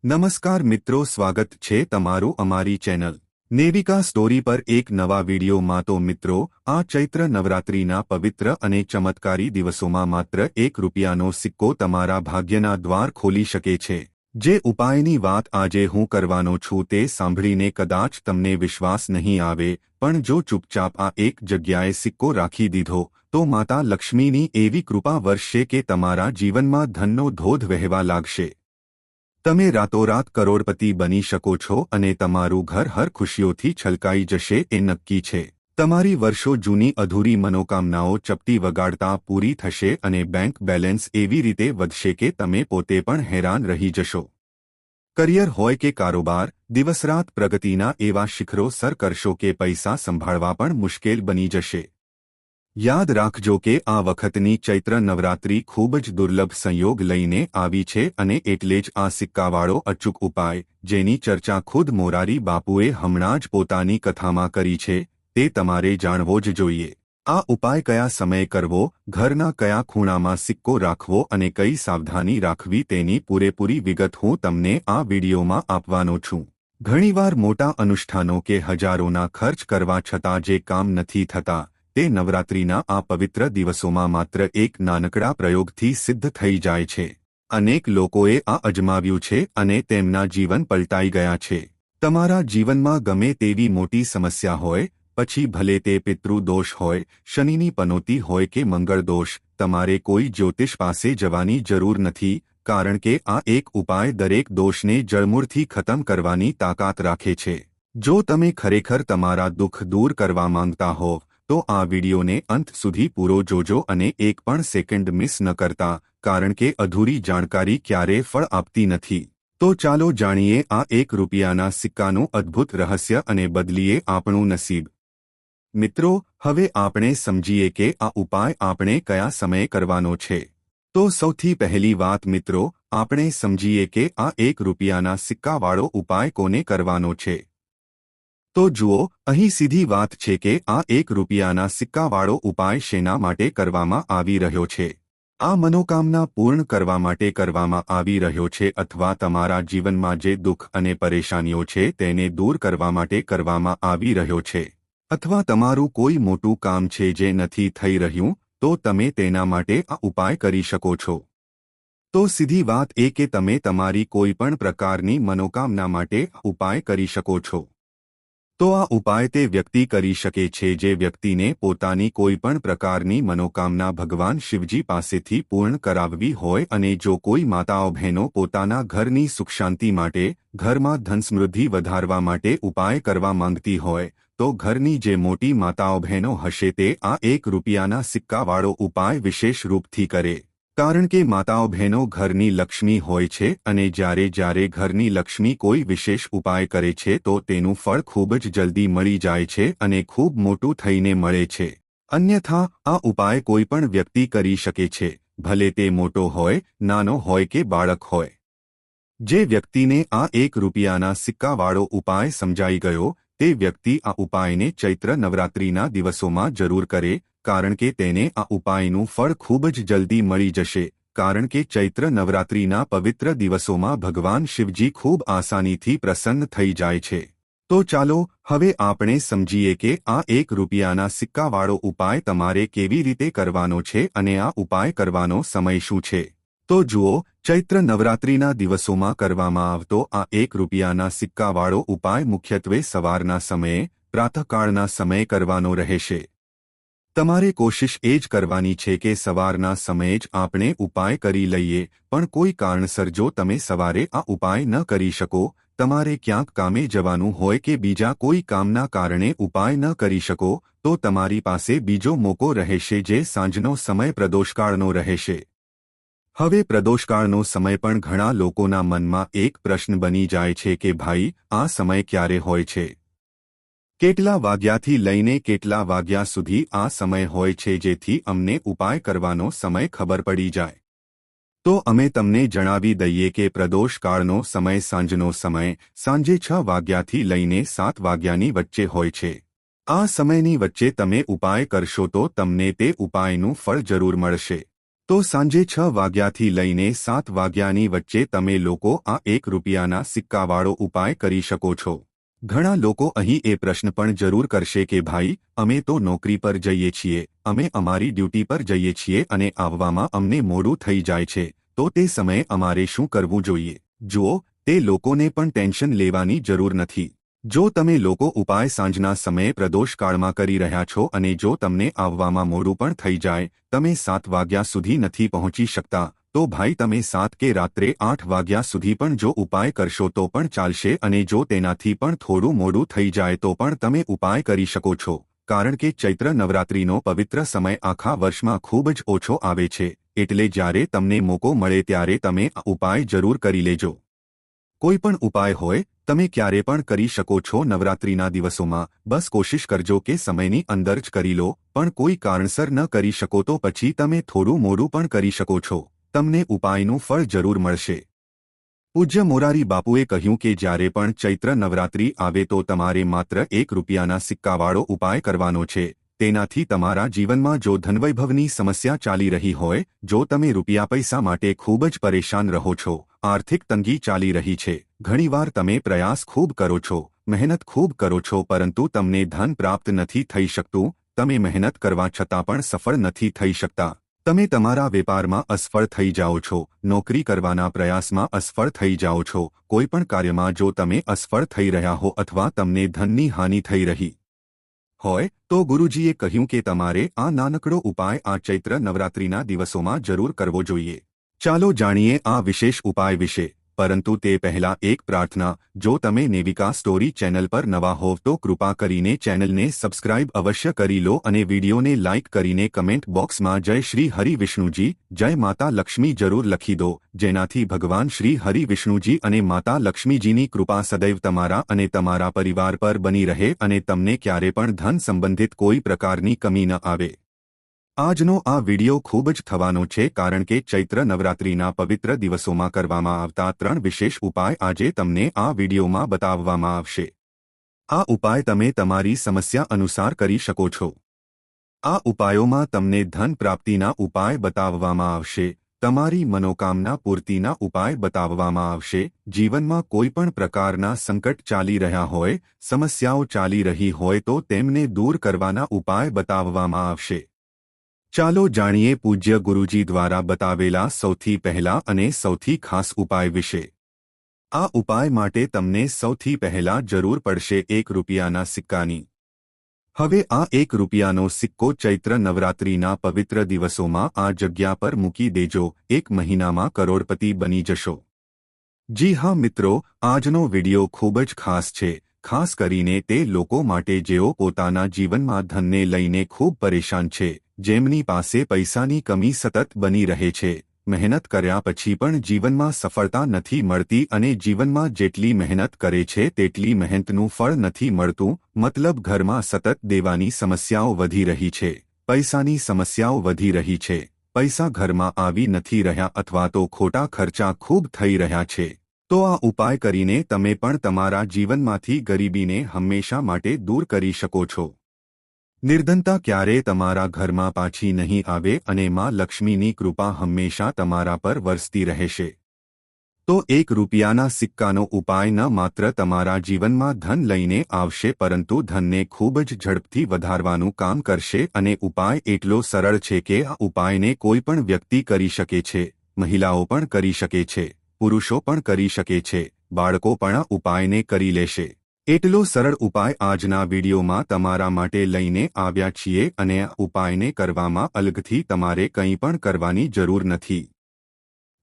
નમસ્કાર મિત્રો, સ્વાગત છે તમારું અમારી ચેનલ નેવિકા સ્ટોરી પર એક નવા વિડીયોમાં। તો મિત્રો, આ ચૈત્ર નવરાત્રિના પવિત્ર અને ચમત્કારી દિવસોમાં માત્ર ₹1નો સિક્કો તમારા ભાગ્યના દ્વાર ખોલી શકે છે। જે ઉપાયની વાત આજે હું કરવાનો છું તે સાંભળીને કદાચ તમને વિશ્વાસ નહીં આવે, પણ જો ચૂપચાપ આ એક જગ્યાએ સિક્કો રાખી દીધો તો માતા લક્ષ્મીની એવી કૃપા વરસશે કે તમારા જીવનમાં ધનનો ધોધ વહેવા લાગશે। તમે રાતોરાત કરોડપતિ બની શકો છો અને તમારું ઘર હર ખુશીઓથી છલકાઈ જશે એ નક્કી છે। તમારી વર્ષો જૂની અધૂરી મનોકામનાઓ ચપટી વગાડતા પૂરી થશે અને બેંક બેલેન્સ એવી રીતે વધશે કે તમે પોતે પણ હેરાન રહી જશો। કરિયર હોય કે કારોબાર, દિવસરાત પ્રગતિના એવા શિખરો સર કરશો કે પૈસા સંભાળવા પણ મુશ્કેલ બની જશે। યાદ રાખજો કે આ વખતની ચૈત્ર નવરાત્રિ ખૂબ જ દુર્લભ સંયોગ લઈને આવી છે અને એટલે જ આ સિક્કાવાળો અચૂક ઉપાય, જેની ચર્ચા ખુદ મોરારી બાપુએ હમણાં જ પોતાની કથામાં કરી છે, તે તમારે જાણવો જ જોઈએ। આ ઉપાય કયા સમયે કરવો, ઘરના કયા ખૂણામાં સિક્કો રાખવો અને કઈ સાવધાની રાખવી તેની પૂરેપૂરી વિગત હું તમને આ વિડીયોમાં આપવાનો છું। ઘણીવાર મોટા અનુષ્ઠાનો કે હજારોના ખર્ચ કરવા છતાં જે કામ નથી થતા તે નવરાત્રિના આ પવિત્ર દિવસોમાં માત્ર એક નાનકડા પ્રયોગથી સિદ્ધ થઈ જાય છે। અનેક લોકોએ આ અજમાવ્યું છે અને તેમના જીવન પલટાઈ ગયા છે। તમારા જીવનમાં ગમે તેવી મોટી સમસ્યા હોય, પછી ભલે તે પિતૃદોષ હોય, શનિની પનોતી હોય કે મંગળ દોષ, તમારે કોઈ જ્યોતિષ પાસે જવાની જરૂર નથી, કારણ કે આ એક ઉપાય દરેક દોષને જળમૂળથી ખતમ કરવાની તાકાત રાખે છે। જો તમે ખરેખર તમારા દુઃખ દૂર કરવા માંગતા હોવ તો આ વિડીયોને અંત સુધી પૂરો જોજો અને એક પણ સેકન્ડ મિસ ન કરતા, કારણ કે અધૂરી જાણકારી ક્યારેય ફળ આપતી નથી। તો ચાલો જાણીએ આ ₹1ના સિક્કાનું અદ્ભુત રહસ્ય અને બદલીએ આપણું નસીબ। મિત્રો, હવે આપણે સમજીએ કે આ ઉપાય આપણે કયા સમયે કરવાનો છે। તો સૌથી પહેલી વાત મિત્રો, આપણે સમજીએ કે આ ₹1ના સિક્કાવાળો ઉપાય કોને કરવાનો છે। તો જુઓ, અહીં સીધી વાત છે કે આ ₹1ના સિક્કાવાળો ઉપાય શેના માટે કરવામાં આવી રહ્યો છે। આ મનોકામના પૂર્ણ કરવા માટે કરવામાં આવી રહ્યો છે, અથવા તમારા જીવનમાં જે દુઃખ અને પરેશાનીઓ છે તેને દૂર કરવા માટે કરવામાં આવી રહ્યો છે, અથવા તમારું કોઈ મોટું કામ છે જે નથી થઈ રહ્યું તો તમે તેના માટે આ ઉપાય કરી શકો છો। તો સીધી વાત એ કે તમે તમારી કોઈ પણ પ્રકારની મનોકામના માટે ઉપાય કરી શકો છો। તો આ ઉપાય તે વ્યક્તિ કરી શકે છે જે વ્યક્તિને પોતાની કોઈ પણ પ્રકારની મનોકામના ભગવાન શિવજી પાસેથી પૂર્ણ કરાવવી હોય, અને જો કોઈ માતાઓ બહેનો પોતાના ઘરની સુખ શાંતિ માટે, ઘરમાં ધન સમૃદ્ધિ વધારવા માટે ઉપાય કરવા માંગતી હોય તો ઘરની જે મોટી માતાઓ બહેનો હશે તે આ ₹1ના સિક્કાવાળો ઉપાય વિશેષ રૂપથી કરે, કારણ કે માતાઓ બહેનો ઘરની લક્ષ્મી હોય છે અને જ્યારે ઘરની લક્ષ્મી કોઈ વિશેષ ઉપાય કરે છે તો તેનું ફળ ખૂબ જ જલ્દી મળી જાય છે અને ખૂબ મોટું થઈને મળે છે। અન્યથા આ ઉપાય કોઈ પણ વ્યક્તિ કરી શકે છે, ભલે તે મોટો હોય, નાનો હોય કે બાળક હોય। જે વ્યક્તિને આ ₹1ના સિક્કાવાળો ઉપાય સમજાઈ ગયો તે વ્યક્તિ આ ઉપાયને ચૈત્ર નવરાત્રિના દિવસોમાં જરૂર કરે, કારણ કે તેને આ ઉપાયનું ફળ ખૂબ જ જલ્દી મળી જશે, કારણ કે ચૈત્ર નવરાત્રિના પવિત્ર દિવસોમાં ભગવાન શિવજી ખૂબ આસાનીથી પ્રસન્ન થઈ જાય છે। તો ચાલો હવે આપણે સમજીએ કે આ ₹1ના સિક્કાવાળો ઉપાય તમારે કેવી રીતે કરવાનો છે અને આ ઉપાય કરવાનો સમય શું છે। તો જુઓ, ચૈત્ર નવરાત્રિના દિવસોમાં કરવામાં આવતો આ ₹1ના સિક્કાવાળો ઉપાય મુખ્યત્વે સવારના સમયે, પ્રાતઃકાળના સમયે કરવાનો રહેશે। તમારે કોશિશ એ જ કરવાની છે કે સવારના સમયે જ આપણે ઉપાય કરી લઈએ, પણ કોઈ કારણસર જો તમે સવારે આ ઉપાય ન કરી શકો, તમારે ક્યાંક કામે જવાનું હોય કે બીજા કોઈ કામના કારણે ઉપાય ન કરી શકો, તો તમારી પાસે બીજો મોકો રહેશે જે સાંજનો સમય પ્રદોષકાળનો રહેશે। હવે પ્રદોષકાળનો સમય પણ ઘણા લોકોના મનમાં એક પ્રશ્ન બની જાય છે કે ભાઈ, આ સમય ક્યારે હોય છે? કેટલા વાગ્યાથી લઈને કેટલા વાગ્યા સુધી આ સમય હોય છે જેથી અમને ઉપાય કરવાનો સમય ખબર પડી જાય? તો અમે તમને જણાવી દઈએ કે પ્રદોષકાળનો સમય સાંજનો સમય સાંજે 6 વાગ્યાથી લઈને 7 વાગ્યાની વચ્ચે હોય છે। આ સમયની વચ્ચે તમે ઉપાય કરશો તો તમને તે ઉપાયનું ફળ જરૂર મળશે। તો સાંજે 6 વાગ્યાથી લઈને 7 વાગ્યાની વચ્ચે તમે લોકો આ 1 રૂપિયાના સિક્કાવાળો ઉપાય કરી શકો છો. ઘણા લોકો અહીં એ પ્રશ્ન પણ જરૂર કરશે કે ભાઈ, અમે તો નોકરી પર જઈએ છીએ, અમે અમારી ડ્યુટી પર જઈએ છીએ અને આવવામાં અમને મોડું થઈ જાય છે, તો તે સમયે અમારે શું કરવું જોઈએ? જુઓ, તે લોકોને પણ ટેન્શન લેવાની જરૂર નથી. જો તમે લોકો ઉપાય સાંજના સમયે પ્રદોષકાળમાં કરી રહ્યા છો અને જો તમને આવવામાં મોડું પણ થઈ જાય, તમે 7 વાગ્યા સુધી નથી પહોંચી શકતા, તો ભાઈ તમે 7 કે રાત્રે 8 વાગ્યા સુધી પણ જો ઉપાય કરશો તો પણ ચાલશે અને જો તેનાથી પણ થોડું મોડું થઈ જાય તો પણ તમે ઉપાય કરી શકો છો. કારણ કે ચૈત્ર નવરાત્રિનો પવિત્ર સમય આખા વર્ષમાં ખૂબ જ ઓછો આવે છે, એટલે જ્યારે તમને મોકો મળે ત્યારે તમે આ ઉપાય જરૂર કરી લેજો. કોઈ પણ ઉપાય હોય, તમે ક્યારે પણ કરી શકો છો નવરાત્રિના દિવસોમાં. બસ કોશિશ કરજો કે સમયની અંદર જ કરી લો, પણ કોઈ કારણસર ન કરી શકો તો પછી તમે થોડું મોડું પણ કરી શકો છો. તમને ઉપાયનું ફળ જરૂર મળશે. પૂજ્ય મોરારી બાપુએ કહ્યું કે જ્યારે પણ ચૈત્ર નવરાત્રિ આવે તો તમારે માત્ર 1 રૂપિયાના સિક્કાવાળો ઉપાય કરવાનો છે. તેનાથી તમારા જીવનમાં જો ધનવૈભવની સમસ્યા ચાલી રહી હોય, જો તમે રૂપિયા પૈસા માટે ખૂબ જ પરેશાન રહો છો, આર્થિક તંગી ચાલી રહી છે, ઘણીવાર તમે પ્રયાસ ખૂબ કરો છો, મહેનત ખૂબ કરો છો પરંતુ તમને ધન પ્રાપ્ત નથી થઈ શકતું, તમે મહેનત કરવા છતાં પણ સફળ નથી થઈ શકતા, તમે તમારા વેપારમાં અસફળ થઈ જાઓ છો, નોકરી કરવાના પ્રયાસમાં અસફળ થઈ જાઓ છો, કોઈ પણ કાર્યમાં જો તમે અસફળ થઈ રહ્યા હો અથવા તમને ધનની હાનિ થઈ રહી હોય, તો ગુરુજીએ કહ્યું કે તમારે આ નાનકડો ઉપાય આ ચૈત્ર નવરાત્રિના દિવસોમાં જરૂર કરવો જોઈએ. ચાલો જાણીએ આ વિશેષ ઉપાય વિશે. પરંતુ તે પહેલા એક પ્રાર્થના, જો તમે નેવિકા સ્ટોરી ચેનલ પર નવા હોવ તો કૃપા કરીને ચેનલને સબસ્ક્રાઇબ અવશ્ય કરી લો અને વિડીયોને લાઇક કરીને કમેન્ટ બોક્સમાં જય શ્રી હરિ વિષ્ણુજી, જય માતા લક્ષ્મી જરૂર લખી દો, જેનાથી ભગવાન શ્રી હરિ વિષ્ણુજી અને માતા લક્ષ્મીજીની કૃપા સદૈવ તમારા અને તમારા પરિવાર પર બની રહે અને તમને ક્યારે પણ ધન સંબંધિત કોઈ પ્રકારની કમી ન આવે. આજનો આ વિડિયો ખૂબ જ થવાનો છે કારણ કે ચૈત્ર નવરાત્રિના પવિત્ર દિવસોમાં કરવામાં આવતા 3 વિશેષ ઉપાય આજે તમને આ વિડિયોમાં બતાવવામાં આવશે. આ ઉપાય તમે તમારી સમસ્યા અનુસાર કરી શકો છો. આ ઉપાયોમાં તમને ધન પ્રાપ્તિના ઉપાય બતાવવામાં આવશે, તમારી મનોકામના પૂર્તિના ઉપાય બતાવવામાં આવશે, જીવનમાં કોઈ પણ પ્રકારના સંકટ ચાલી રહ્યા હોય, સમસ્યાઓ ચાલી રહી હોય તો તેમને દૂર કરવાના ઉપાય બતાવવામાં આવશે. ચાલો જાણીએ પૂજ્ય ગુરુજી દ્વારા બતાવેલા સૌથી પહેલા અને સૌથી ખાસ ઉપાય વિશે. આ ઉપાય માટે તમને સૌથી પહેલા જરૂર પડશે 1 રૂપિયાના સિક્કાની. હવે આ 1 રૂપિયાનો સિક્કો ચૈત્ર નવરાત્રિના પવિત્ર દિવસોમાં આ જગ્યા પર મૂકી દેજો, 1 મહિનામાં કરોડપતિ બની જશો. જી હા મિત્રો, આજનો વિડિયો ખૂબ જ ખાસ છે, ખાસ કરીને તે લોકો માટે જેઓ પોતાના જીવનમાં ધનને લઈને ખૂબ પરેશાન છે, જેમની પાસે પૈસાની કમી સતત બની રહે છે, મહેનત કર્યા પછી પણ જીવનમાં સફળતા નથી મળતી અને જીવનમાં જેટલી મહેનત કરે છે તેટલી મહેનતનું ફળ નથી મળતું, મતલબ ઘરમાં સતત દેવાની સમસ્યાઓ વધી રહી છે, પૈસાની સમસ્યાઓ વધી રહી છે, પૈસા ઘરમાં આવી નથી રહ્યા અથવા તો ખોટા ખર્ચા ખૂબ થઈ રહ્યા છે. તો આ ઉપાય કરીને તમે પણ તમારા જીવનમાંથી ગરીબીને હંમેશા માટે દૂર કરી શકો છો. નિર્ધનતા ક્યારેય તમારા ઘરમાં પાછી નહીં આવે અને માં લક્ષ્મીની કૃપા હંમેશા તમારા પર વરસતી રહેશે. તો 1 રૂપિયાના સિક્કાનો ઉપાય ન માત્ર તમારા જીવનમાં ધન લઈને આવશે પરંતુ ધનને ખૂબ જ ઝડપથી વધારવાનું કામ કરશે અને ઉપાય એટલો સરળ છે કે આ ઉપાયને કોઈ પણ વ્યક્તિ કરી શકે છે, મહિલાઓ પણ કરી શકે છે, પુરુષો પણ કરી શકે છે, બાળકો પણ આ ઉપાયને કરી લેશે. એટલો સરળ ઉપાય આજના વિડીયોમાં તમારા માટે લઈને આવ્યા છીએ અને આ ઉપાયને કરવામાં અલગથી તમારે કંઈ પણ કરવાની જરૂર નથી.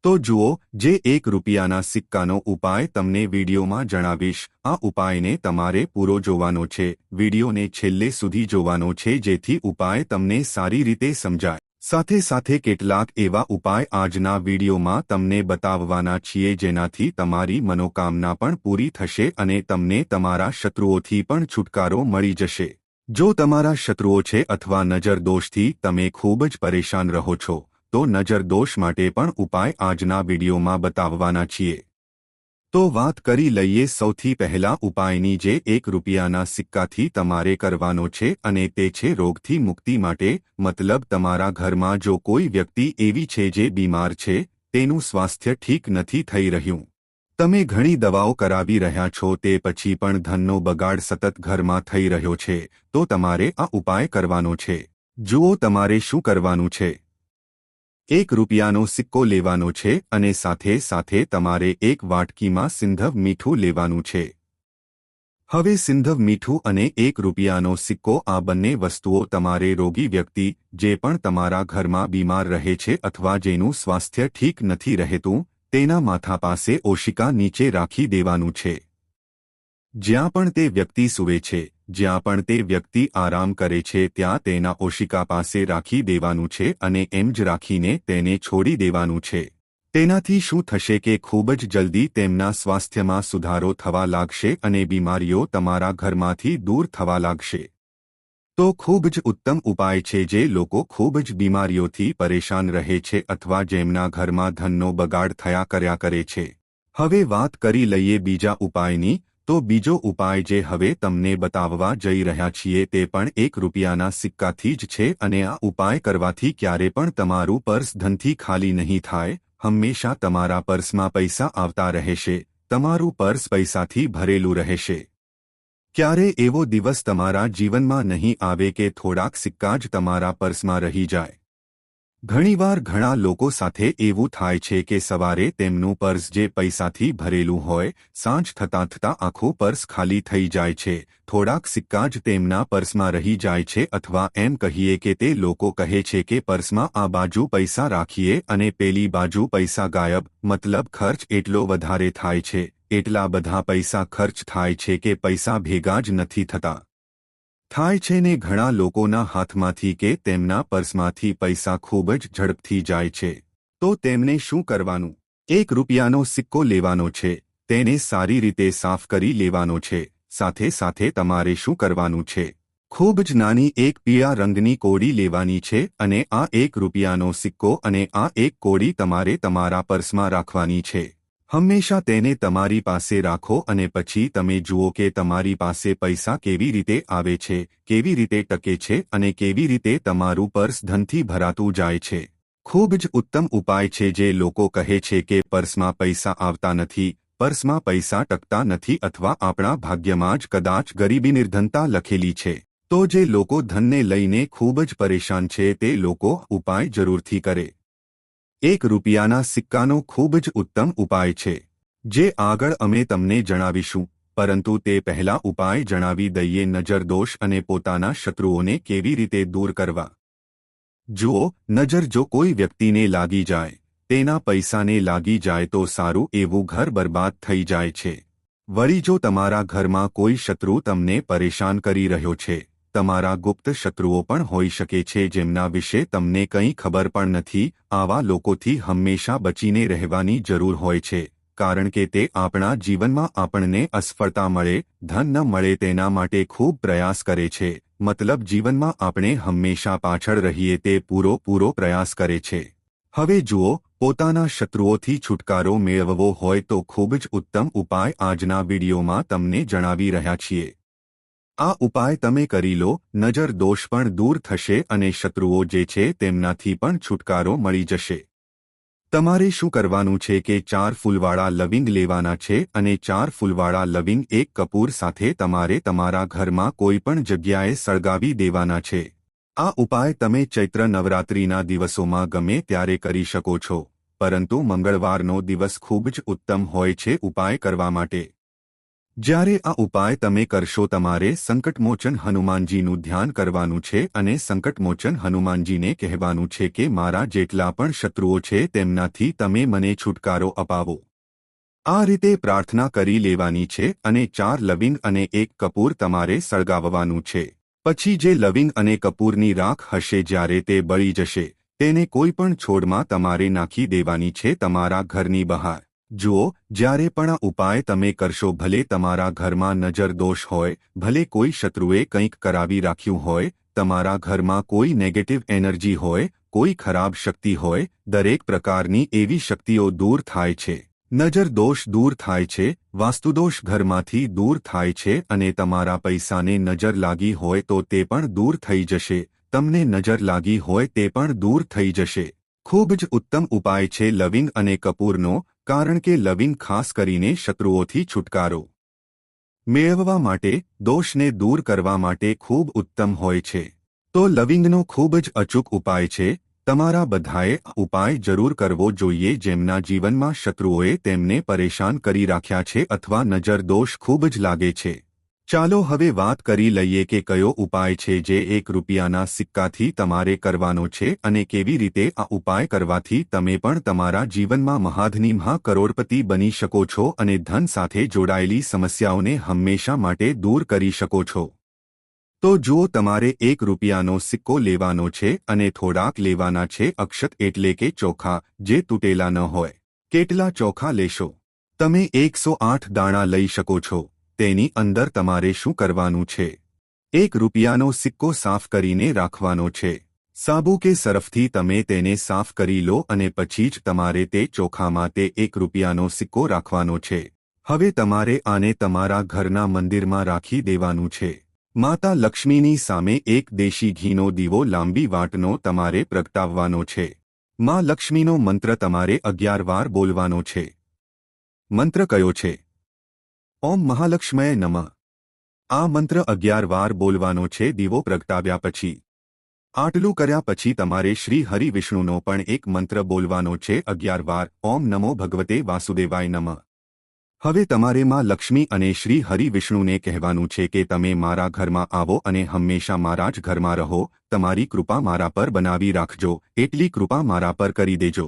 તો જુઓ, જે 1 રૂપિયાના સિક્કાનો ઉપાય તમને વિડીયોમાં જણાવીશ, આ ઉપાયને તમારે પૂરો જોવાનો છે, વિડીયોને છેલ્લે સુધી જોવાનો છે જેથી ઉપાય તમને સારી રીતે સમજાય. સાથે સાથે કેટલાક એવા ઉપાય આજના વિડીયોમાં તમને બતાવવાના છીએ જેનાથી તમારી મનોકામના પણ પૂરી થશે અને તમને તમારા શત્રુઓથી પણ છુટકારો મળી જશે. જો તમારા શત્રુઓ છે અથવા નજર દોષથી તમે ખૂબ જ પરેશાન રહો છો, તો નજર દોષ માટે પણ ઉપાય આજના વિડીયોમાં બતાવવાના છીએ. તો વાત કરી લઈએ સૌથી પહેલા ઉપાયની, જે ₹1ના સિક્કાથી તમારે કરવાનો છે, અને તે છે રોગથી મુક્તિ માટે. મતલબ તમારા ઘરમાં જો કોઈ વ્યક્તિ એવી છે જે બીમાર છે, તેનું સ્વાસ્થ્ય ઠીક નથી થઈ રહ્યું, તમે ઘણી દવાઓ કરાવી રહ્યા છો, તે પછી પણ ધનનો બગાડ સતત ઘરમાં થઈ રહ્યો છે, તો તમારે આ ઉપાય કરવાનો છે. જુઓ તમારે શું કરવાનું છે. ₹1નો સિક્કો લેવાનો છે અને સાથે સાથે તમારે એક વાટકીમાં સિંધવ મીઠું લેવાનું છે. હવે સિંધવ મીઠું અને ₹1નો સિક્કો, આ બંને વસ્તુઓ તમારે રોગી વ્યક્તિ, જે પણ તમારા ઘરમાં બીમાર રહે છે અથવા જેનું સ્વાસ્થ્ય ઠીક નથી રહેતું, તેના માથા પાસે ઓશિકા નીચે રાખી દેવાનું છે. જ્યાં પણ તે વ્યક્તિ સૂવે છે, જ્યાં પણ તે વ્યક્તિ આરામ કરે છે, ત્યાં તેના ઓશિકા પાસે રાખી દેવાનું છે અને એમ જ રાખીને તેને છોડી દેવાનું છે. તેનાથી શું થશે કે ખૂબ જ જલ્દી તેમના સ્વાસ્થ્યમાં સુધારો થવા લાગશે અને બીમારીઓ તમારા ઘરમાંથી દૂર થવા લાગશે. તો ખૂબ જ ઉત્તમ ઉપાય છે જે લોકો ખૂબ જ બીમારીઓથી પરેશાન રહે છે અથવા જેમના ઘરમાં ધનનો બગાડ થયા કર્યા કરે છે. હવે વાત કરી લઈએ બીજા ઉપાયની. તો બીજો ઉપાય જે હવે તમને બતાવવા જઈ રહ્યા છીએ તે પણ ₹1ના સિક્કાથી જ છે, અને આ ઉપાય કરવાથી ક્યારે પણ તમારું પર્સ ધનથી ખાલી નહીં થાય. હંમેશા તમારા પર્સમાં પૈસા આવતા રહેશે, તમારું પર્સ પૈસાથી ભરેલું રહેશે. ક્યારે એવો દિવસ તમારા જીવનમાં નહીં આવે કે થોડાક સિક્કા જ તમારા પર્સમાં રહી જાય. ઘણીવાર ઘણા લોકો સાથે એવું થાય છે કે સવારે તેમનું પર્સ જે પૈસાથી ભરેલું હોય, સાંજ થતાં થતાં આખું પર્સ ખાલી થઈ જાય છે. થોડાક સિક્કા જ તેમના પર્સમાં રહી જાય છે, અથવા એમ કહીએ કે તે લોકો કહે છે કે પર્સમાં આ બાજુ પૈસા રાખીએ અને પેલી બાજુ પૈસા ગાયબ. મતલબ ખર્ચ એટલો વધારે થાય છે, એટલા બધા પૈસા ખર્ચ થાય છે કે પૈસા ભેગા જ નથી થતા. થાય છે ને ઘણા લોકોના હાથમાંથી કે તેમના પર્સમાંથી પૈસા ખૂબ જ ઝડપથી જાય છે. તો તેમને શું કરવાનું? ₹1નો સિક્કો લેવાનો છે, તેને સારી રીતે સાફ કરી લેવાનો છે. સાથે સાથે તમારે શું કરવાનું છે? ખૂબ જ નાની એક પીળા રંગની કોડી લેવાની છે અને આ ₹1નો સિક્કો અને આ એક કોડી તમારે તમારા પર્સમાં રાખવાની છે. હંમેશા તેને તમારી પાસે રાખો અને પછી તમે જુઓ કે તમારી પાસે પૈસા કેવી રીતે આવે છે, કેવી રીતે ટકે છે અને કેવી રીતે તમારું પર્સ ધનથી ભરાતું જાય છે. ખૂબ જ ઉત્તમ ઉપાય છે જે લોકો કહે છે કે પર્સમાં પૈસા આવતા નથી, પર્સમાં પૈસા ટકતા નથી અથવા આપણા ભાગ્યમાં જ કદાચ ગરીબી નિર્ધનતા લખેલી છે. તો જે લોકો ધનને લઈને ખૂબ જ પરેશાન છે તે લોકો ઉપાય જરૂરથી કરે. ₹1ના સિક્કાનો ખૂબ જ ઉત્તમ ઉપાય છે, જે આગળ અમે તમને જણાવીશું. પરંતુ તે પહેલા ઉપાય જણાવી દઈએ નજરદોષ અને પોતાના શત્રુઓને કેવી રીતે દૂર કરવા. જુઓ, નજર જો કોઈ વ્યક્તિને લાગી જાય, તેના પૈસાને લાગી જાય તો સારું એવું ઘર બરબાદ થઈ જાય છે. વળી જો તમારા ઘરમાં કોઈ શત્રુ તમને પરેશાન કરી રહ્યો છે, તમારા ગુપ્ત શત્રુઓ પણ હોઈ શકે છે જેમના વિશે તમને કંઈ ખબર પણ નથી, આવા લોકોથી હંમેશા બચીને રહેવાની જરૂર હોય છે, કારણ કે તે આપણા જીવનમાં આપણને અસફળતા મળે, ધન ન મળે તેના માટે ખૂબ પ્રયાસ કરે છે. મતલબ જીવનમાં આપણે હંમેશા પાછળ રહીએ તે પૂરો પ્રયાસ કરે છે. હવે જુઓ, પોતાના શત્રુઓથી છુટકારો મેળવવો હોય તો ખૂબ જ ઉત્તમ ઉપાય આજના વિડીયોમાં તમને જણાવી રહ્યા છીએ. આ ઉપાય તમે કરી લો, નજર દોષ પણ દૂર થશે અને શત્રુઓ જે છે તેમનાથી પણ છુટકારો મળી જશે. તમારે શું કરવાનું છે કે 4 ફૂલવાળા લવિંગ લેવાના છે અને 4 ફૂલવાળા લવિંગ એક કપૂર સાથે તમારે તમારા ઘરમાં કોઈ પણ જગ્યાએ સળગાવી દેવાના છે. આ ઉપાય તમે ચૈત્ર નવરાત્રિના દિવસોમાં ગમે ત્યારે કરી શકો છો, પરંતુ મંગળવારનો દિવસ ખૂબ જ ઉત્તમ હોય છે ઉપાય કરવા માટે. જ્યારે આ ઉપાય તમે કરશો તમારે સંકટમોચન હનુમાનજીનું ધ્યાન કરવાનું છે અને સંકટમોચન હનુમાનજીને કહેવાનું છે કે મારા જેટલા પણ શત્રુઓ છે તેમનાથી તમે મને છુટકારો અપાવો. આ રીતે પ્રાર્થના કરી લેવાની છે અને 4 લવિંગ અને 1 કપૂર તમારે સળગાવવાનું છે. પછી જે લવિંગ અને કપૂરની રાખ હશે જ્યારે તે બળી જશે, તેને કોઈ પણ છોડમાં તમારે નાખી દેવાની છે તમારા ઘરની બહાર. જુઓ, જ્યારે પણ આ ઉપાય તમે કરશો, ભલે તમારા ઘરમાં નજર દોષ હોય, ભલે કોઈ શત્રુએ કંઈક કરાવી રાખ્યું હોય, તમારા ઘરમાં કોઈ નેગેટિવ એનર્જી હોય, કોઈ ખરાબ શક્તિ હોય, દરેક પ્રકારની એવી શક્તિઓ દૂર થાય છે. નજર દોષ દૂર થાય છે, વાસ્તુદોષ ઘરમાંથી દૂર થાય છે અને તમારા પૈસાને નજર લાગી હોય તો તે પણ દૂર થઈ જશે, તમને નજર લાગી હોય તે પણ દૂર થઈ જશે. ખૂબ જ ઉત્તમ ઉપાય છે લવિંગ અને કપૂરનો, કારણ કે લવિંગ ખાસ કરીને શત્રુઓથી છુટકારો મેળવવા માટે, દોષને દૂર કરવા માટે ખૂબ ઉત્તમ હોય છે. તો લવિંગનો ખૂબ જ અચૂક ઉપાય છે. તમારા બધાએ આ ઉપાય જરૂર કરવો જોઈએ જેમના જીવનમાં શત્રુઓએ તેમને પરેશાન કરી રાખ્યા છે અથવા નજર દોષ ખૂબ જ લાગે છે. ચાલો હવે વાત કરી લઈએ કે કયો ઉપાય છે જે ₹1 સિક્કાથી તમારે કરવાનો છે અને કેવી રીતે આ ઉપાય કરવાથી તમે પણ તમારા જીવનમાં મહાધની કરોડપતિ બની શકો છો અને ધન સાથે જોડાયેલી સમસ્યાઓને હંમેશા માટે દૂર કરી શકો છો. તો જુઓ, તમારે ₹1નો સિક્કો લેવાનો છે અને થોડાક લેવાના છે અક્ષત એટલે કે ચોખા, જે તૂટેલા ન હોય. કેટલા ચોખા લેશો? તમે 108 દાણા લઈ શકો છો. તેની અંદર તમારે શું કરવાનું છે? ₹1નો સિક્કો સાફ કરીને રાખવાનો છે. સાબુ કે સરફથી તમે તેને સાફ કરી લો અને પછી જ તમારે તે ચોખામાં તે ₹1નો સિક્કો રાખવાનો છે. હવે તમારે આને તમારા ઘરના મંદિરમાં રાખી દેવાનું છે. માતા લક્ષ્મીની સામે એક દેશી ઘીનો દીવો લાંબી વાટનો તમારે પ્રગટાવવાનો છે. માં લક્ષ્મીનો મંત્ર તમારે 11 વાર બોલવાનો છે. મંત્ર કયો છે? ઓમ મહાલક્ષ્મય નમઃ. આ મંત્ર 11 વાર બોલવાનો છે દીવો પ્રગટાવ્યા પછી. આટલું કર્યા પછી તમારે શ્રી હરિ વિષ્ણુનો પણ એક મંત્ર બોલવાનો છે 11 વાર, ઓમ નમો ભગવતે વાસુદેવાય નમઃ. હવે તમારે માં લક્ષ્મી અને શ્રી હરિ વિષ્ણુને કહેવાનું છે કે તમે મારા ઘરમાં આવો અને હંમેશા મારા જ ઘરમાં રહો, તમારી કૃપા મારા પર બનાવી રાખજો, એટલી કૃપા મારા પર કરી દેજો.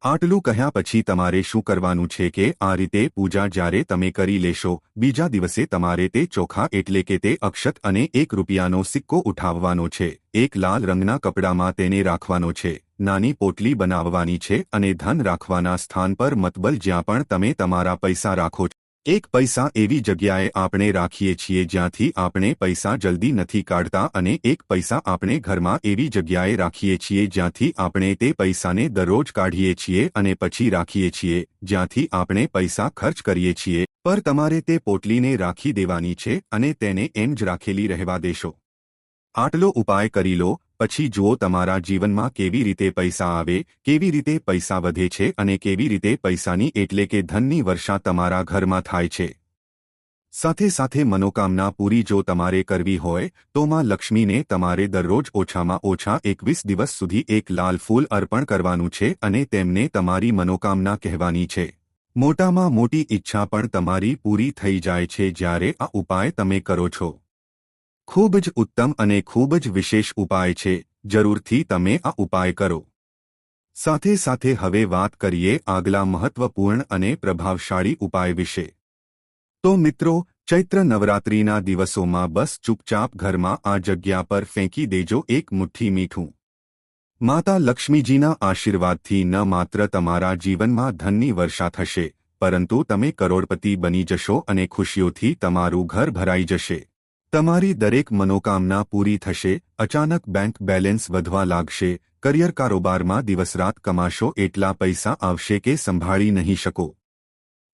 આટલું કહ્યા પછી તમારે શું કરવાનું છે કે આ રીતે પૂજા જ્યારે તમે કરી લેશો, બીજા દિવસે તમારે તે ચોખા એટલે કે તે અક્ષત અને ₹1નો સિક્કો ઉઠાવવાનો છે. એક લાલ રંગના કપડામાં તેને રાખવાનો છે. નાની પોટલી બનાવવાની છે અને ધન રાખવાના સ્થાન પર મતલબ જ્યાં પણ તમે તમારા પૈસા રાખો છો. એક પૈસા એવી જગ્યાએ આપણે રાખીએ છીએ જ્યાંથી આપણે પૈસા જલ્દી નથી કાઢતા અને એક પૈસા આપણે ઘરમાં એવી જગ્યાએ રાખીએ છીએ જ્યાંથી આપણે તે પૈસાને દરરોજ કાઢીએ છીએ અને પછી રાખીએ છીએ જ્યાંથી આપણે પૈસા ખર્ચ કરીએ છીએ. પર તમારે તે પોટલીને રાખી દેવાની છે અને તેને એમ જ રાખેલી રહેવા દેશો. આટલો ઉપાય કરી લો પછી જુઓ તમારા જીવનમાં કેવી રીતે પૈસા આવે, કેવી રીતે પૈસા વધે છે અને કેવી રીતે પૈસાની એટલે કે ધનની વર્ષા તમારા ઘરમાં થાય છે. સાથે સાથે મનોકામના પૂરી જો તમારે કરવી હોય તો માં લક્ષ્મીને તમારે દરરોજ ઓછામાં ઓછા 21 દિવસ સુધી એક લાલ ફૂલ અર્પણ કરવાનું છે અને તેમને તમારી મનોકામના કહેવાની છે. મોટામાં મોટી ઈચ્છા પણ તમારી પૂરી થઈ જાય છે જ્યારે આ ઉપાય તમે કરો છો. ખૂબ જ ઉત્તમ અને ખૂબ જ વિશેષ ઉપાય છે. જરૂરથી તમે આ ઉપાય કરો. સાથે સાથે હવે વાત કરીએ આગલા મહત્વપૂર્ણ અને પ્રભાવશાળી ઉપાય વિશે. તો મિત્રો, ચૈત્ર નવરાત્રિના દિવસોમાં બસ ચૂપચાપ ઘરમાં આ જગ્યા પર ફેંકી દેજો એક મુઠ્ઠી મીઠું. માતા લક્ષ્મીજીના આશીર્વાદથી ન માત્ર તમારા જીવનમાં ધનની વર્ષા થશે, પરંતુ તમે કરોડપતિ બની જશો અને ખુશીઓથી તમારું ઘર ભરાઈ જશે. તમારી દરેક મનોકામના પૂરી થશે. અચાનક બેંક બેલેન્સ વધવા લાગશે. કરિયર કારોબારમાં દિવસરાત કમાશો એટલા પૈસા આવશે કે સંભાળી નહીં શકો.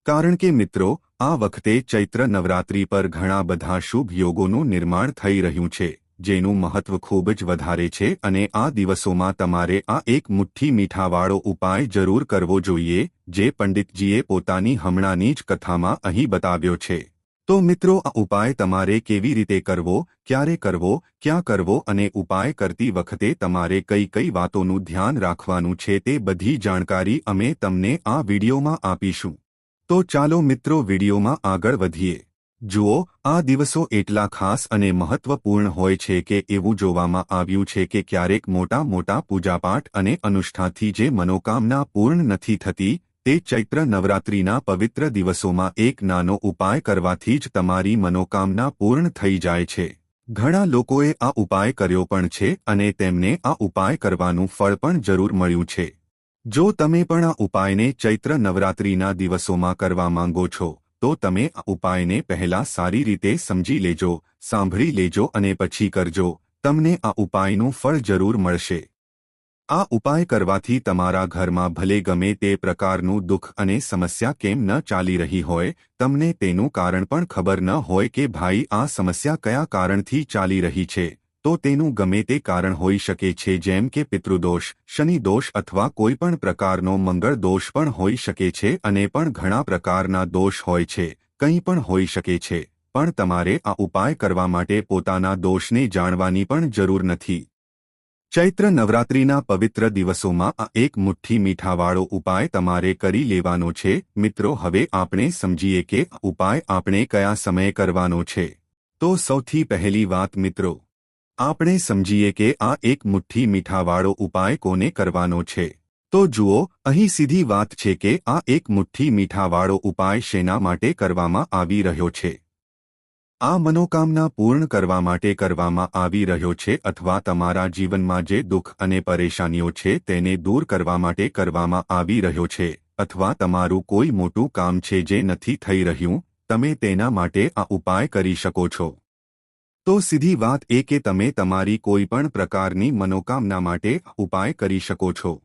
કારણ કે મિત્રો, આ વખતે ચૈત્ર નવરાત્રિ પર ઘણા બધા શુભ યોગોનું નિર્માણ થઈ રહ્યું છે, જેનું મહત્વ ખૂબ જ વધારે છે અને આ દિવસોમાં તમારે આ એક મુઠ્ઠી મીઠાવાળો ઉપાય જરૂર કરવો જોઈએ, જે પંડિતજીએ પોતાની હમણાંની જ કથામાં અહીં બતાવ્યો છે. તો મિત્રો, આ ઉપાય તમારે કેવી રીતે કરવો, ક્યારે કરવો, ક્યાં કરવો અને ઉપાય કરતી વખતે તમારે કઈ કઈ વાતોનું ધ્યાન રાખવાનું છે તે બધી જાણકારી અમે તમને આ વિડીયોમાં આપીશું. તો ચાલો મિત્રો વિડીયોમાં આગળ વધીએ. જુઓ, આ દિવસો એટલા ખાસ અને મહત્વપૂર્ણ હોય છે કે એવું જોવામાં આવ્યું છે કે ક્યારેક મોટા મોટા પૂજાપાઠ અને અનુષ્ઠાનથી જે મનોકામના પૂર્ણ નથી થતી, તે ચૈત્ર નવરાત્રિના પવિત્ર દિવસોમાં એક નાનો ઉપાય કરવાથી જ તમારી મનોકામના પૂર્ણ થઈ જાય છે. ઘણા લોકોએ આ ઉપાય કર્યો પણ છે અને તેમને આ ઉપાય કરવાનું ફળ પણ જરૂર મળ્યું છે. જો તમે પણ આ ઉપાયને ચૈત્ર નવરાત્રિના દિવસોમાં કરવા માંગો છો, તો તમે આ ઉપાયને પહેલા સારી રીતે સમજી લેજો, સાંભળી લેજો અને પછી કરજો. તમને આ ઉપાયનું ફળ જરૂર મળશે. આ ઉપાય કરવાથી તમારા ઘરમાં ભલે ગમે તે પ્રકારનું દુઃખ અને સમસ્યા કેમ ન ચાલી રહી હોય, તમને તેનું કારણ પણ ખબર ન હોય કે ભાઈ આ સમસ્યા કયા કારણથી ચાલી રહી છે, તો તેનું ગમે તે કારણ હોઈ શકે છે, જેમ કે પિતૃદોષ, શનિદોષ અથવા કોઈ પણ પ્રકારનો મંગળ દોષ પણ હોઈ શકે છે અને પણ ઘણા પ્રકારના દોષ હોય છે, કંઈ પણ હોઈ શકે છે, પણ તમારે આ ઉપાય કરવા માટે પોતાના દોષને જાણવાની પણ જરૂર નથી. ચૈત્ર નવરાત્રિના પવિત્ર દિવસોમાં આ એક મુઠ્ઠી મીઠાવાળો ઉપાય તમારે કરી લેવાનો છે. મિત્રો, હવે આપણે સમજીએ કે આ ઉપાય આપણે કયા સમયે કરવાનો છે. તો સૌથી પહેલી વાત મિત્રો, આપણે સમજીએ કે આ એક મુઠ્ઠી મીઠાવાળો ઉપાય કોને કરવાનો છે. તો જુઓ, અહીં સીધી વાત છે કે આ એક મુઠ્ઠી મીઠાવાળો ઉપાય શેના માટે કરવામાં આવી રહ્યો છે. આ મનોકામના પૂર્ણ કરવા માટે કરવામાં આવી રહ્યો છે, અથવા તમારા જીવનમાં જે દુઃખ અને પરેશાનીઓ છે તેને દૂર કરવા માટે કરવામાં આવી રહ્યો છે, અથવા તમારું કોઈ મોટું કામ છે જે નથી થઈ રહ્યું, તમે તેના માટે આ ઉપાય કરી શકો છો. તો સીધી વાત એ કે તમે તમારી કોઈ પણ પ્રકારની મનોકામના માટે ઉપાય કરી શકો છો.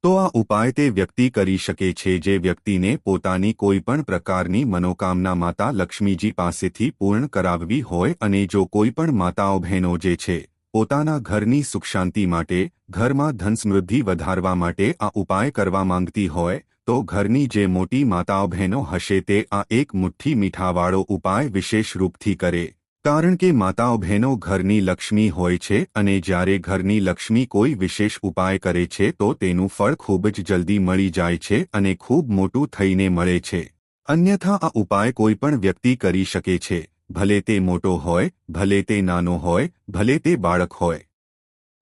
તો આ ઉપાય તે વ્યક્તિ કરી શકે છે જે વ્યક્તિને પોતાની કોઈ પણ પ્રકારની મનોકામના માતા લક્ષ્મીજી પાસેથી પૂર્ણ કરાવવી હોય, અને જો કોઈ પણ માતાઓ બહેનો જે છે પોતાના ઘરની સુખ શાંતિ માટે, ઘરમાં ધન સમૃદ્ધિ વધારવા માટે આ ઉપાય કરવા માંગતી હોય, તો ઘરની જે મોટી માતાઓ બહેનો હશે તે આ એક મુઠ્ઠી મીઠાવાળો ઉપાય વિશેષ રૂપથી કરે. કારણ કે માતાઓ બહેનો ઘરની લક્ષ્મી હોય છે, અને જ્યારે ઘરની લક્ષ્મી કોઈ વિશેષ ઉપાય કરે છે તો તેનું ફળ ખૂબ જ જલ્દી મળી જાય છે અને ખૂબ મોટું થઈને મળે છે. અન્યથા આ ઉપાય કોઈ પણ વ્યક્તિ કરી શકે છે, ભલે તે મોટો હોય, ભલે તે નાનો હોય, ભલે તે બાળક હોય.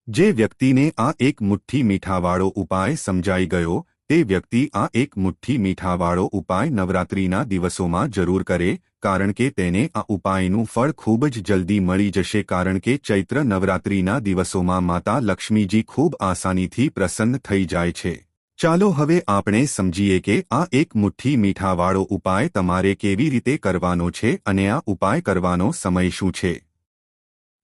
જે વ્યક્તિને આ એક મુઠ્ઠી મીઠાવાળો ઉપાય સમજાઈ ગયો, તે વ્યક્તિ આ એક મુઠ્ઠી મીઠાવાળો ઉપાય નવરાત્રિના દિવસોમાં જરૂર કરે, કારણ કે તેને આ ઉપાયનું ફળ ખૂબ જ જલ્દી મળી જશે. કારણ કે ચૈત્ર નવરાત્રિના દિવસોમાં માતા લક્ષ્મીજી ખૂબ આસાનીથી પ્રસન્ન થઈ જાય છે. ચાલો હવે આપણે સમજીએ કે આ એક મુઠ્ઠી મીઠાવાળો ઉપાય તમારે કેવી રીતે કરવાનો છે અને આ ઉપાય કરવાનો સમય શું છે.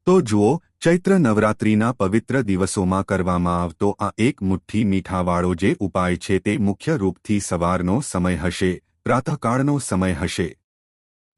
તો જુઓ, ચૈત્ર નવરાત્રિના પવિત્ર દિવસોમાં કરવામાં આવતો આ એક મુઠ્ઠી મીઠાવાળો જે ઉપાય છે તે મુખ્ય રૂપથી સવારનો સમય હશે, પ્રાતઃકાળનો સમય હશે.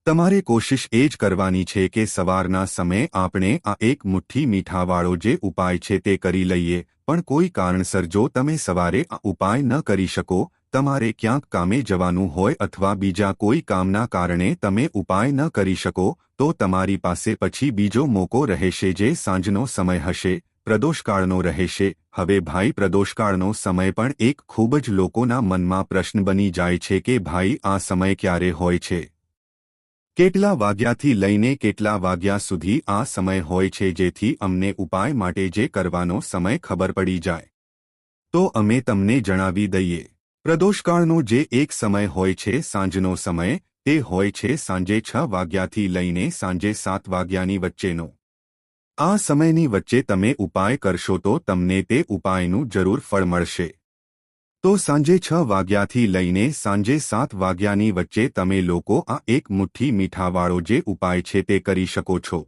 તમારે કોશિશ એ જ કરવાની છે કે સવારના સમયે આપણે આ એક મુઠ્ઠી મીઠાવાળો જે ઉપાય છે તે કરી લઈએ. પણ કોઈ કારણસર જો તમે સવારે આ ઉપાય ન કરી શકો, તમારે ક્યાંક કામે જવાનું હોય અથવા બીજા કોઈ કામના કારણે તમે ઉપાય ન કરી શકો, તો તમારી પાસે પછી બીજો મોકો રહેશે જે સાંજનો સમય હશે, પ્રદોષકાળનો રહેશે. હવે ભાઈ, પ્રદોષકાળનો સમય પણ એક ખૂબ જ લોકોના મનમાં પ્રશ્ન બની જાય છે કે ભાઈ આ સમય ક્યારે હોય છે, કેટલા વાગ્યાથી લઈને કેટલા વાગ્યા સુધી આ સમય હોય છે, જેથી અમને ઉપાય માટે જે કરવાનો સમય ખબર પડી જાય. તો અમે તમને જણાવી દઈએ. પ્રદોષકાળનો જે એક સમય હોય છે, સાંજનો સમય, તે હોય છે સાંજે 6 વાગ્યાથી લઈને સાંજે 7 વાગ્યાની વચ્ચેનો. આ સમયની વચ્ચે તમે ઉપાય કરશો તો તમને તે ઉપાયનું જરૂર ફળ મળશે. તો સાંજે 6 વાગ્યાથી લઈને સાંજે 7 વાગ્યાની વચ્ચે તમે લોકો આ એક મુઠ્ઠી મીઠાવાળો જે ઉપાય છે તે કરી શકો છો.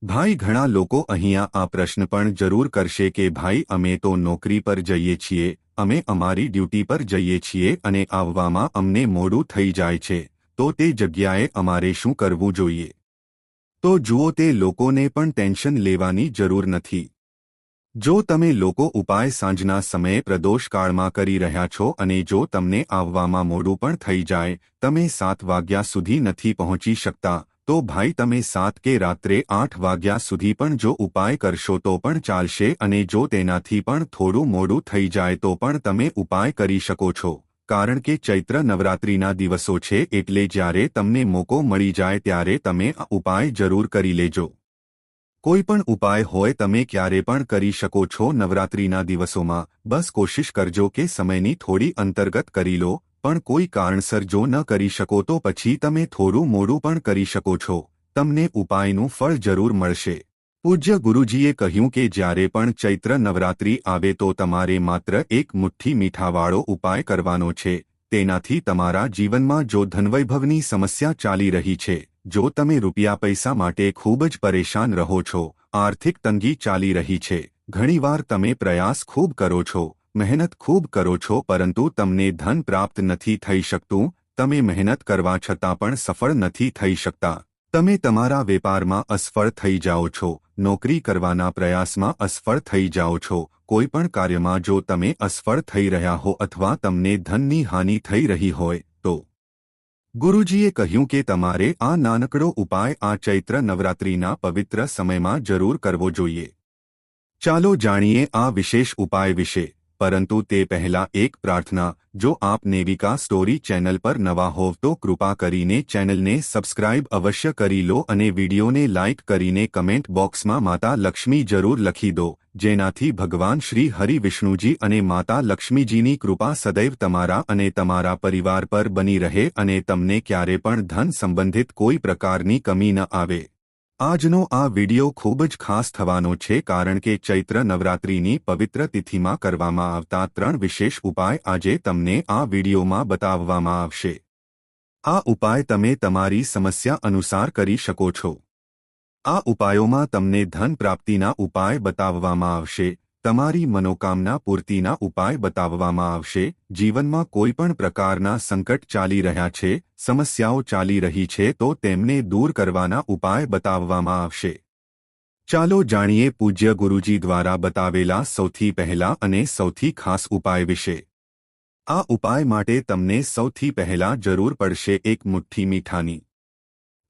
ભાઈ, ઘણા લોકો અહીંયા આ પ્રશ્ન પણ જરૂર કરશે કે ભાઈ અમે તો નોકરી પર જઈએ છીએ, અમે અમારી ડ્યુટી પર જઈએ છીએ અને આવવામાં અમને મોડું થઈ જાય છે, તો તે જગ્યાએ અમારે શું કરવું જોઈએ. તો જુઓ, તે લોકોને પણ ટેન્શન લેવાની જરૂર નથી. જો તમે લોકો ઉપાય સાંજના સમયે પ્રદોષકાળમાં કરી રહ્યા છો અને જો તમને આવવામાં મોડું પણ થઈ જાય, તમે 7 વાગ્યા સુધી નથી પહોંચી શકતા, તો ભાઈ તમે 7 કે રાત્રે 8 વાગ્યા સુધી પણ જો ઉપાય કરશો તો પણ ચાલશે. અને જો તેનાથી પણ થોડું મોડું થઈ જાય તો પણ તમે ઉપાય કરી શકો છો. કારણ કે ચૈત્ર નવરાત્રિના દિવસો છે, એટલે જ્યારે તમને મોકો મળી જાય ત્યારે તમે આ ઉપાય જરૂર કરી લેજો. કોઈ પણ ઉપાય હોય તમે ક્યારે પણ કરી શકો છો નવરાત્રિના દિવસોમાં. બસ કોશિશ કરજો કે સમયની થોડી અંતર્ગત કરી લો, પણ કોઈ કારણસર જો ન કરી શકો તો પછી તમે થોડું મોડું પણ કરી શકો છો. તમને ઉપાયનું ફળ જરૂર મળશે. પૂજ્ય ગુરુજીએ કહ્યું કે જ્યારે પણ ચૈત્ર નવરાત્રિ આવે તો તમારે માત્ર એક મુઠ્ઠી મીઠાવાળો ઉપાય કરવાનો છે. તેનાથી તમારા જીવનમાં જો ધનવૈભવની સમસ્યા ચાલી રહી છે, જો તમે રૂપિયા પૈસા માટે ખૂબ જ પરેશાન રહો છો, આર્થિક તંગી ચાલી રહી છે, ઘણીવાર તમે પ્રયાસ ખૂબ કરો છો, મહેનત ખૂબ કરો છો, પરંતુ તમને ધન પ્રાપ્ત નથી થઈ શકતું. તમે મહેનત કરવા છતાં પણ સફળ નથી થઈ શકતા. તમે તમારા વેપારમાં અસફળ થઈ જાઓ છો, નોકરી કરવાના પ્રયાસમાં અસફળ થઈ જાઓ છો. કોઈપણ કાર્યમાં જો તમે અસફળ થઈ રહ્યા હો અથવા તમને ધનની હાનિ થઈ રહી હોય તો ગુરુજીએ કહ્યું કે તમારે આ નાનકડો ઉપાય આ ચૈત્ર નવરાત્રિના પવિત્ર સમયમાં જરૂર કરવો જોઈએ. ચાલો જાણીએ આ વિશેષ ઉપાય વિશે. પરંતુ તે પહેલા એક પ્રાર્થના. જો આપ નેવિકા સ્ટોરી ચેનલ પર નવા હોવ તો કૃપા કરીને ચેનલને સબસ્ક્રાઇબ અવશ્ય કરી લો અને વિડીયોને લાઇક કરીને કમેન્ટ બોક્સમાં માતા લક્ષ્મી જરૂર લખી દો, જેનાથી ભગવાન શ્રી હરિ વિષ્ણુજી અને માતા લક્ષ્મીજીની કૃપા સદૈવ તમારા અને તમારા પરિવાર પર બની રહે અને તમને ક્યારે પણ ધન સંબંધિત કોઈ પ્રકારની કમી ન આવે. આજનો આ વિડિયો ખૂબ જ ખાસ થવાનો છે કારણ કે ચૈત્ર નવરાત્રિની પવિત્ર તિથિમાં કરવામાં આવતા 3 વિશેષ ઉપાય આજે તમને આ વિડિયોમાં બતાવવામાં આવશે. આ ઉપાય તમે તમારી સમસ્યા અનુસાર કરી શકો છો. આ ઉપાયોમાં તમને ધન પ્રાપ્તિના ઉપાય બતાવવામાં આવશે, તમારી મનોકામના પૂર્તિના ઉપાય બતાવવામાં આવશે. જીવનમાં કોઈપણ પ્રકારના સંકટ ચાલી રહ્યા છે, સમસ્યાઓ ચાલી રહી છે તો તેમને દૂર કરવાના ઉપાય બતાવવામાં આવશે. ચાલો જાણીએ પૂજ્ય ગુરુજી દ્વારા બતાવેલા સૌથી પહેલા અને સૌથી ખાસ ઉપાય વિશે. આ ઉપાય માટે તમને સૌથી પહેલા જરૂર પડશે એક મુઠ્ઠી મીઠાની.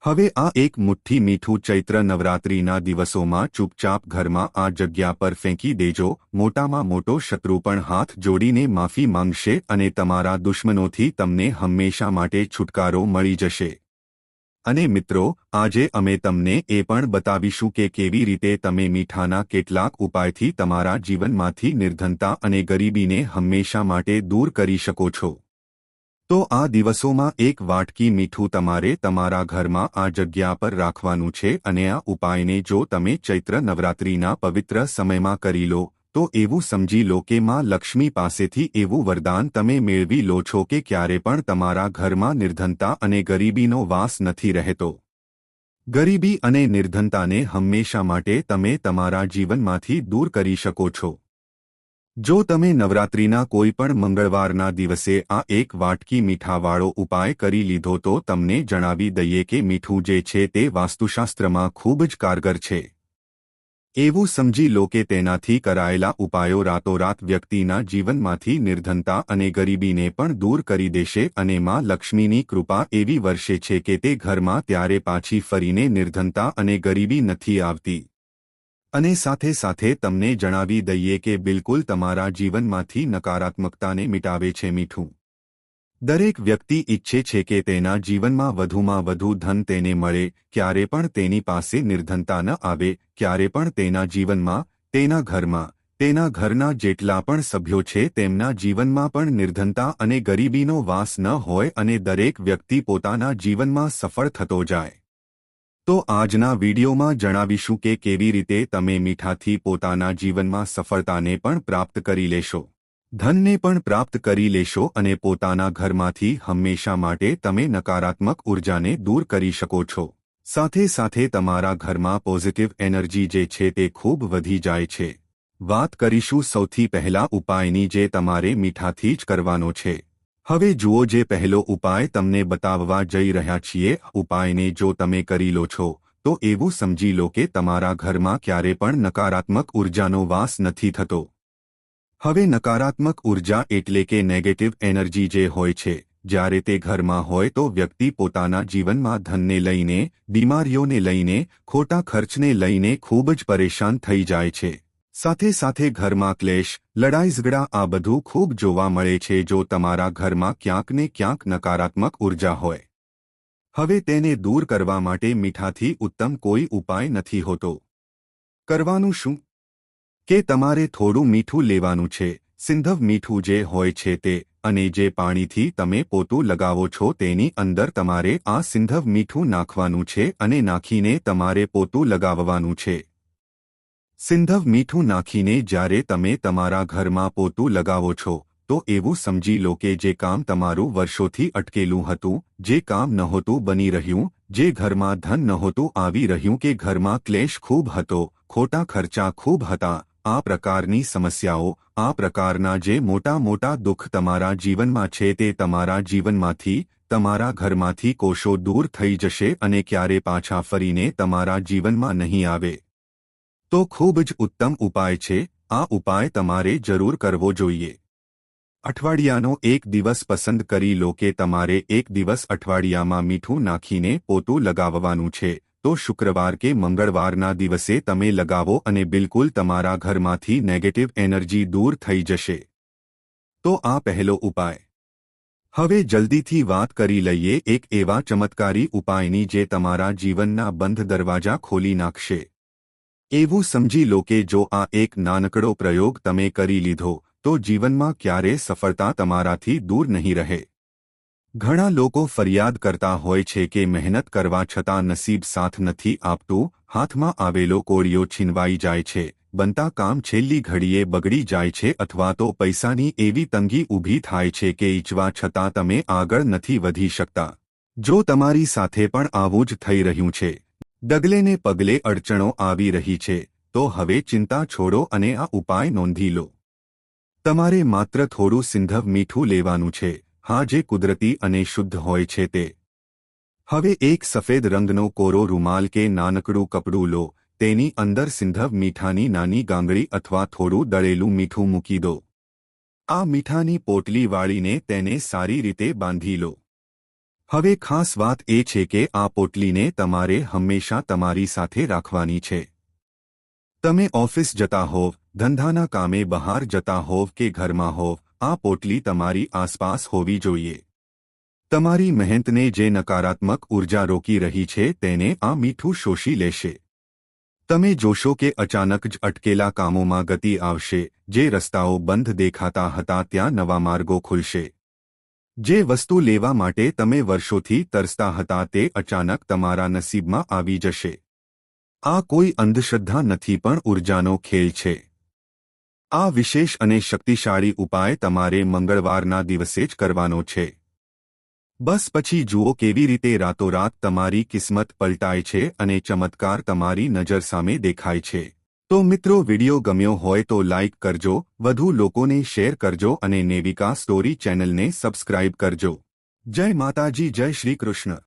હવે આ એક મુઠ્ઠી મીઠું ચૈત્ર નવરાત્રિના દિવસોમાં ચૂપચાપ ઘરમાં આ જગ્યા પર ફેંકી દેજો. મોટામાં મોટો શત્રુ પણ હાથ જોડીને માફી માંગશે અને તમારા દુશ્મનોથી તમને હંમેશા માટે છુટકારો મળી જશે. અને મિત્રો, આજે અમે તમને એ પણ બતાવીશું કે કેવી રીતે તમે મીઠાના કેટલાક ઉપાયથી તમારા જીવનમાંથી નિર્ધનતા અને ગરીબીને હંમેશા માટે દૂર કરી શકો છો. તો આ દિવસોમાં એક વાટકી મીઠું તમારે તમારા ઘરમાં આ જગ્યા પર રાખવાનું છે અને આ ઉપાયને જો તમે ચૈત્ર નવરાત્રિના પવિત્ર સમયમાં કરી લો તો એવું સમજી લો કે માં લક્ષ્મી પાસેથી એવું વરદાન તમે મેળવી લો છો કે ક્યારે પણ તમારા ઘરમાં નિર્ધનતા અને ગરીબીનો વાસ નથી રહેતો. ગરીબી અને નિર્ધનતાને હંમેશા માટે તમે તમારા જીવનમાંથી દૂર કરી શકો છો. જો તમે નવરાત્રિના કોઈ પણ મંગળવારના દિવસે આ એક વાટકી મીઠાવાળો ઉપાય કરી લીધો તો તમને જણાવી દઈએ કે મીઠું જે છે તે વાસ્તુશાસ્ત્રમાં ખૂબ જ કારગર છે. એવું સમજી લો કે તેનાથી કરાયેલા ઉપાયો રાતોરાત વ્યક્તિના જીવનમાંથી નિર્ધનતા અને ગરીબીને પણ દૂર કરી દેશે અને માં લક્ષ્મીની કૃપા એવી વર્ષે છે કે તે ઘરમાં ત્યારે પાછી ફરીને નિર્ધનતા અને ગરીબી નથી આવતી. અને સાથે સાથે તમને જણાવી દઈએ કે બિલકુલ તમારા જીવનમાંથી નકારાત્મકતાને મિટાવે છે મીઠું. દરેક વ્યક્તિ ઈચ્છે છે કે તેના જીવનમાં વધુમાં વધુ ધન તેને મળે, ક્યારે પણ તેની પાસે નિર્ધનતા ન આવે, ક્યારે પણ તેના જીવનમાં, તેના ઘરમાં, તેના ઘરના જેટલા પણ સભ્યો છે તેમના જીવનમાં પણ નિર્ધનતા અને ગરીબીનો વાસ ન હોય અને દરેક વ્યક્તિ પોતાના જીવનમાં સફળ થતો જાય. તો આજના વિડીયોમાં જણાવીશું કે કેવી રીતે તમે મીઠાથી પોતાના જીવનમાં સફળતાને પણ પ્રાપ્ત કરી લેશો, ધનને પણ પ્રાપ્ત કરી લેશો અને પોતાના ઘરમાંથી હંમેશા માટે તમે નકારાત્મક ઉર્જાને દૂર કરી શકો છો. સાથે સાથે તમારા ઘરમાં પોઝિટિવ એનર્જી જે છે તે ખૂબ વધી જાય છે. વાત કરીશું સૌથી પહેલા ઉપાયની જે તમારે મીઠાથી જ કરવાનો છે. હવે જુઓ, જે પહેલો ઉપાય તમને બતાવવા જઈ રહ્યા છીએ, ઉપાયને જો તમે કરી લો છો તો એવું સમજી લો કે તમારા ઘરમાં ક્યારે પણ નકારાત્મક ઉર્જાનો વાસ નથી થતો. હવે નકારાત્મક ઉર્જા એટલે કે નેગેટિવ એનર્જી જે હોય છે, જ્યારે તે ઘરમાં હોય તો વ્યક્તિ પોતાના જીવનમાં ધનને લઈને, બીમારીઓને લઈને, ખોટા ખર્ચને લઈને ખૂબ જ પરેશાન થઈ જાય છે. સાથે સાથે ઘરમાં ક્લેશ, લડાઈ ઝઘડા આ બધું ખૂબ જોવા મળે છે જો તમારા ઘરમાં ક્યાંક ને ક્યાંક નકારાત્મક ઉર્જા હોય. હવે તેને દૂર કરવા માટે મીઠાથી ઉત્તમ કોઈ ઉપાય નથી હોતો. કરવાનું શું કે તમારે થોડું મીઠું લેવાનું છે, સિંધવ મીઠું જે હોય છે તે, અને જે પાણીથી તમે પોતું લગાવો છો તેની અંદર તમારે આ સિંધવ મીઠું નાખવાનું છે અને નાખીને તમારે પોતું લગાવવાનું છે. સિંધવ મીઠું નાખીને જ્યારે તમે તમારા ઘરમાં પોતું લગાવો છો તો એવું સમજી લો કે જે કામ તમારું વર્ષોથી અટકેલું હતું, જે કામ નહોતું બની રહ્યું, જે ઘરમાં ધન નહોતું આવી રહ્યું કે ઘરમાં ક્લેશ ખૂબ હતો, ખોટા ખર્ચા ખૂબ હતા, આ પ્રકારની સમસ્યાઓ, આ પ્રકારના જે મોટા મોટા દુઃખ તમારા જીવનમાં છે તે તમારા જીવનમાંથી, તમારા ઘરમાંથી કોષો દૂર થઈ જશે અને ક્યારે પાછા ફરીને તમારા જીવનમાં નહીં આવે. તો ખૂબ જ ઉત્તમ ઉપાય છે. આ ઉપાય તમારે જરૂર કરવો જોઈએ. અઠવાડિયાનો એક દિવસ પસંદ કરી લો કે તમારે એક દિવસ અઠવાડિયામાં મીઠું નાખીને પોતું લગાવવાનું છે. તો શુક્રવાર કે મંગળવારના દિવસે તમે લગાવો અને બિલકુલ તમારા ઘરમાંથી નેગેટિવ એનર્જી દૂર થઈ જશે. તો આ પહેલો ઉપાય. હવે જલ્દીથી વાત કરી લઈએ એક એવા ચમત્કારી ઉપાયની જે તમારા જીવનના બંધ દરવાજા ખોલી નાખશે. એવું સમજી લો કે જો આ એક નાનકડો પ્રયોગ તમે કરી લીધો તો જીવનમાં ક્યારે સફળતા તમારાથી દૂર નહીં રહે. ઘણા લોકો ફરિયાદ કરતા હોય છે કે મહેનત કરવા છતાં નસીબ સાથ નથી આપતું, હાથમાં આવેલો કોળિયો છીનવાઈ જાય છે, બનતા કામ છેલ્લી ઘડીએ બગડી જાય છે અથવા તો પૈસાની એવી તંગી ઊભી થાય છે કે ઈચ્છવા છતાં તમે આગળ નથી વધી શકતા. જો તમારી સાથે પણ આવું જ થઈ રહ્યું છે, ડગલેને પગલે અડચણો આવી રહી છે, તો હવે ચિંતા છોડો અને આ ઉપાય નોંધી લો. તમારે માત્ર થોડું સિંધવ મીઠું લેવાનું છે. હા, જે કુદરતી અને શુદ્ધ હોય છે તે. હવે એક સફેદ રંગનો કોરો રૂમાલ કે નાનકડું કપડું લો, તેની અંદર સિંધવ મીઠાની નાની ગાંગડી અથવા થોડું દળેલું મીઠું મૂકી દો. આ મીઠાની પોટલી વાળીને તેને સારી રીતે બાંધી લો. હવે ખાસ વાત એ છે કે આ પોટલીને તમારે હંમેશા તમારી સાથે રાખવાની છે. તમે ઓફિસ જતા હોવ, ધંધાના કામે બહાર જતા હોવ કે ઘરમાં હોવ, આ પોટલી તમારી આસપાસ હોવી જોઈએ. તમારી મહેનતને જે નકારાત્મક ઉર્જા રોકી રહી છે તેને આ મીઠું શોષી લેશે. તમે જોશો કે અચાનક જ અટકેલા કામોમાં ગતિ આવશે, જે રસ્તાઓ બંધ દેખાતા હતા ત્યાં નવા માર્ગો ખુલશે. જે વસ્તુ લેવા માટે તમે વર્ષોથી તરસતા હતા તે અચાનક તમારા નસીબમાં આવી જશે. આ કોઈ અંધશ્રદ્ધા નથી પણ ઉર્જાનો ખેલ છે. આ વિશેષ અને શક્તિશાળી ઉપાય તમારે મંગળવારના દિવસે જ કરવાનો છે. બસ પછી જુઓ કેવી રીતે રાતોરાત તમારી કિસ્મત પલટાય છે અને ચમત્કાર તમારી નજર સામે દેખાય છે. તો મિત્રો, વિડિયો ગમ્યો હોય તો લાઇક કરજો, વધુ લોકોને શેર કરજો અને નેવિકા સ્ટોરી ચેનલને સબસ્ક્રાઇબ કરજો. જય માતાજી, જય શ્રી કૃષ્ણ.